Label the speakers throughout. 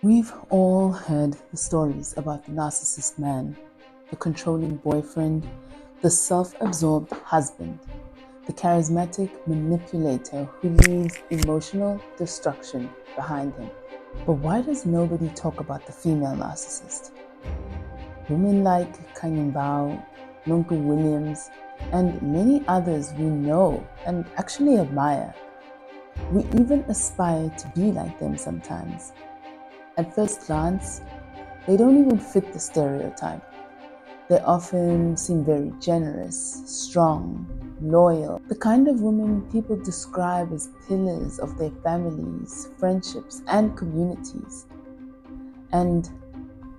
Speaker 1: We've all heard the stories about the narcissist man, the controlling boyfriend, the self-absorbed husband, the charismatic manipulator who leaves emotional destruction behind him. But why does nobody talk about the female narcissist? Women like Kanye Bao, Nonku Williams, and many others we know and actually admire. We even aspire to be like them sometimes. At first glance, they don't even fit the stereotype. They often seem very generous, strong, loyal, the kind of women people describe as pillars of their families, friendships, and communities. And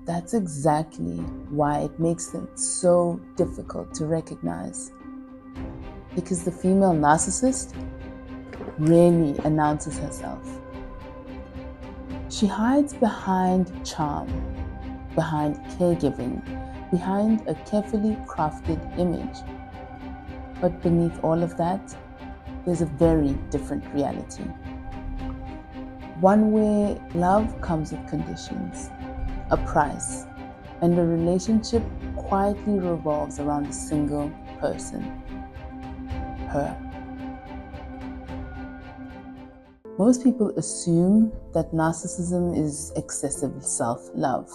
Speaker 1: that's exactly why it makes it so difficult to recognize. Because the female narcissist rarely announces herself. She hides behind charm, behind caregiving, behind a carefully crafted image. But beneath all of that, there's a very different reality. One where love comes with conditions, a price, and the relationship quietly revolves around a single person, her. Most people assume that narcissism is excessive self-love.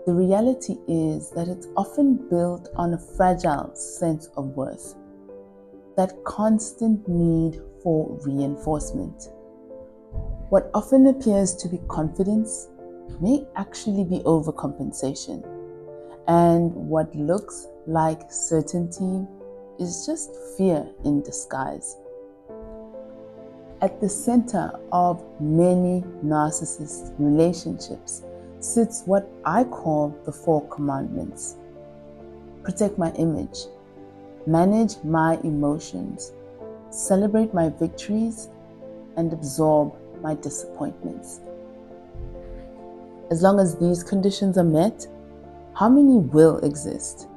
Speaker 1: The reality is that it's often built on a fragile sense of worth, that constant need for reinforcement. What often appears to be confidence may actually be overcompensation, and what looks like certainty is just fear in disguise. At the center of many narcissist relationships sits what I call the 4 commandments. Protect my image, manage my emotions, celebrate my victories, and absorb my disappointments. As long as these conditions are met, harmony will exist.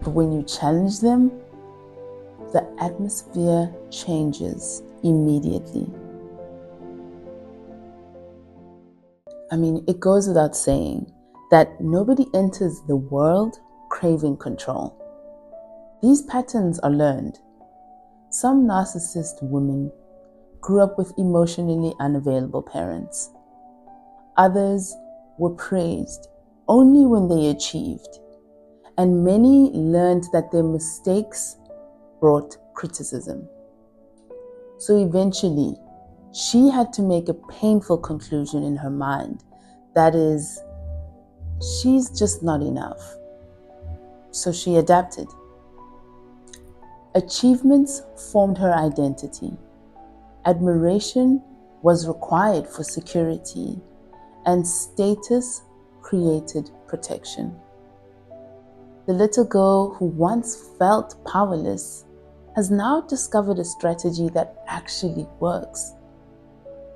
Speaker 1: But when you challenge them, the atmosphere changes immediately. It goes without saying that nobody enters the world craving control. These patterns are learned. Some narcissist women grew up with emotionally unavailable parents. Others were praised only when they achieved, and many learned that their mistakes brought criticism. So eventually, she had to make a painful conclusion in her mind. That is, she's just not enough. So she adapted. Achievements formed her identity. Admiration was required for security, and status created protection. The little girl who once felt powerless has now discovered a strategy that actually works.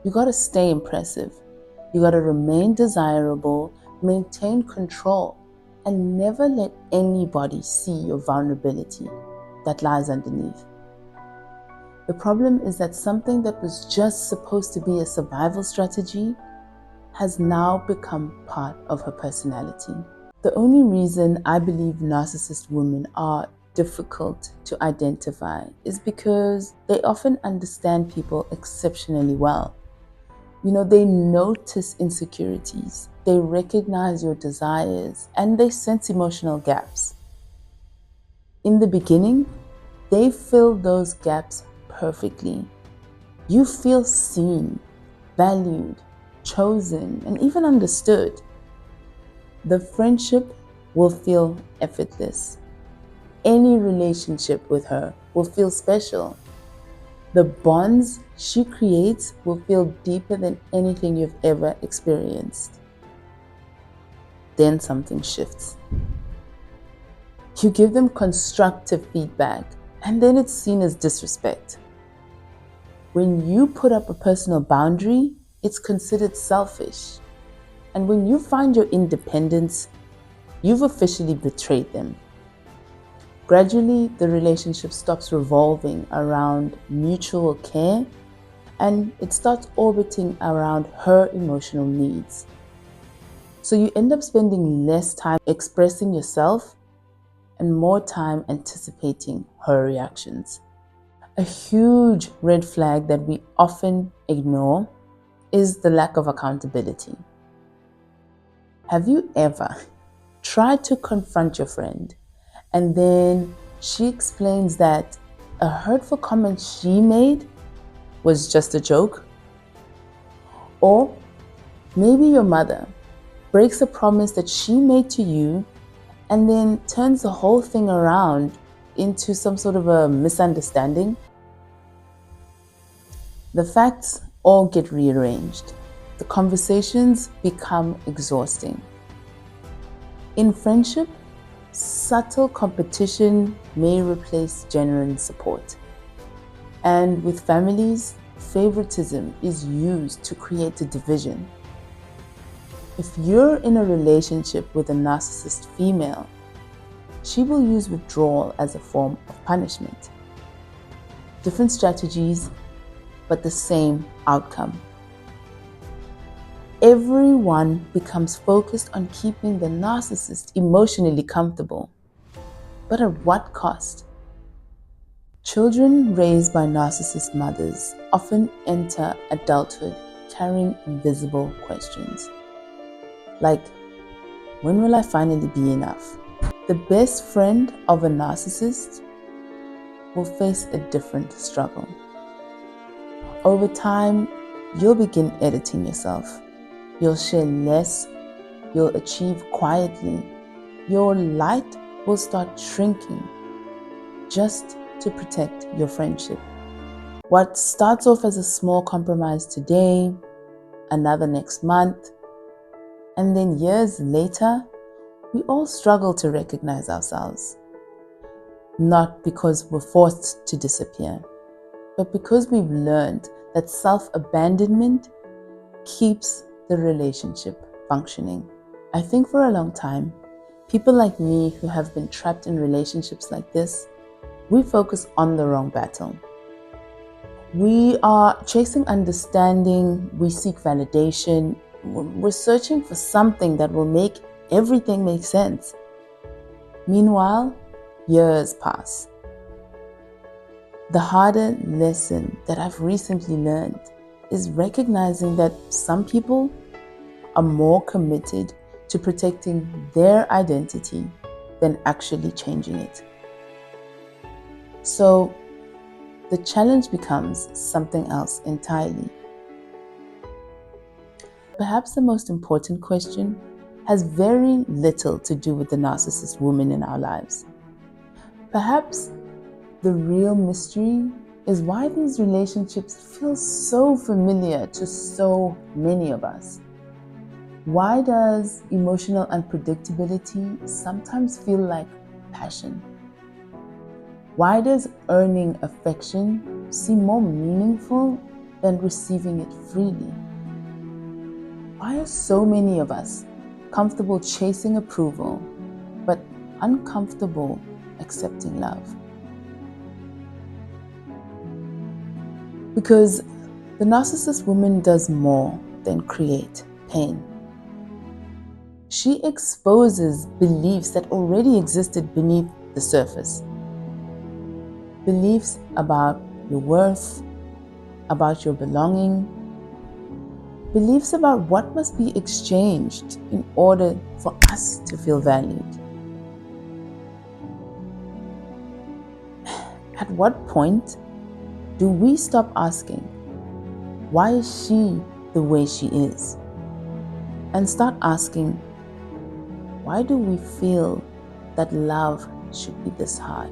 Speaker 1: You gotta stay impressive. You gotta remain desirable, maintain control, and never let anybody see your vulnerability that lies underneath. The problem is that something that was just supposed to be a survival strategy has now become part of her personality. The only reason I believe narcissist women are difficult to identify is because they often understand people exceptionally well. They notice insecurities, they recognize your desires, and they sense emotional gaps. In the beginning, they fill those gaps perfectly. You feel seen, valued, chosen, and even understood. The friendship will feel effortless. Any relationship with her will feel special. The bonds she creates will feel deeper than anything you've ever experienced. Then something shifts. You give them constructive feedback, and then it's seen as disrespect. When you put up a personal boundary, it's considered selfish. And when you find your independence, you've officially betrayed them. Gradually, the relationship stops revolving around mutual care and it starts orbiting around her emotional needs. So you end up spending less time expressing yourself and more time anticipating her reactions. A huge red flag that we often ignore is the lack of accountability. Have you ever tried to confront your friend and then she explains that a hurtful comment she made was just a joke? Or maybe your mother breaks a promise that she made to you and then turns the whole thing around into some sort of a misunderstanding. The facts all get rearranged. The conversations become exhausting. In friendship, subtle competition may replace genuine support. And with families, favoritism is used to create a division. If you're in a relationship with a narcissist female, she will use withdrawal as a form of punishment. Different strategies, but the same outcome. Everyone becomes focused on keeping the narcissist emotionally comfortable. But at what cost? Children raised by narcissist mothers often enter adulthood carrying invisible questions. Like, when will I finally be enough? The best friend of a narcissist will face a different struggle. Over time, you'll begin editing yourself. You'll share less. You'll achieve quietly. Your light will start shrinking just to protect your friendship. What starts off as a small compromise today, another next month, and then years later, we all struggle to recognize ourselves. Not because we're forced to disappear, but because we've learned that self-abandonment keeps the relationship functioning. I think for a long time, people like me who have been trapped in relationships like this, we focus on the wrong battle. We are chasing understanding, we seek validation, we're searching for something that will make everything make sense. Meanwhile, years pass. The harder lesson that I've recently learned is recognizing that some people are more committed to protecting their identity than actually changing it. So the challenge becomes something else entirely. Perhaps the most important question has very little to do with the narcissist woman in our lives. Perhaps the real mystery is why these relationships feel so familiar to so many of us. Why does emotional unpredictability sometimes feel like passion? Why does earning affection seem more meaningful than receiving it freely? Why are so many of us comfortable chasing approval, but uncomfortable accepting love? Because the narcissist woman does more than create pain. She exposes beliefs that already existed beneath the surface. Beliefs about your worth, about your belonging, beliefs about what must be exchanged in order for us to feel valued. At what point do we stop asking, why is she the way she is? And start asking, why do we feel that love should be this hard?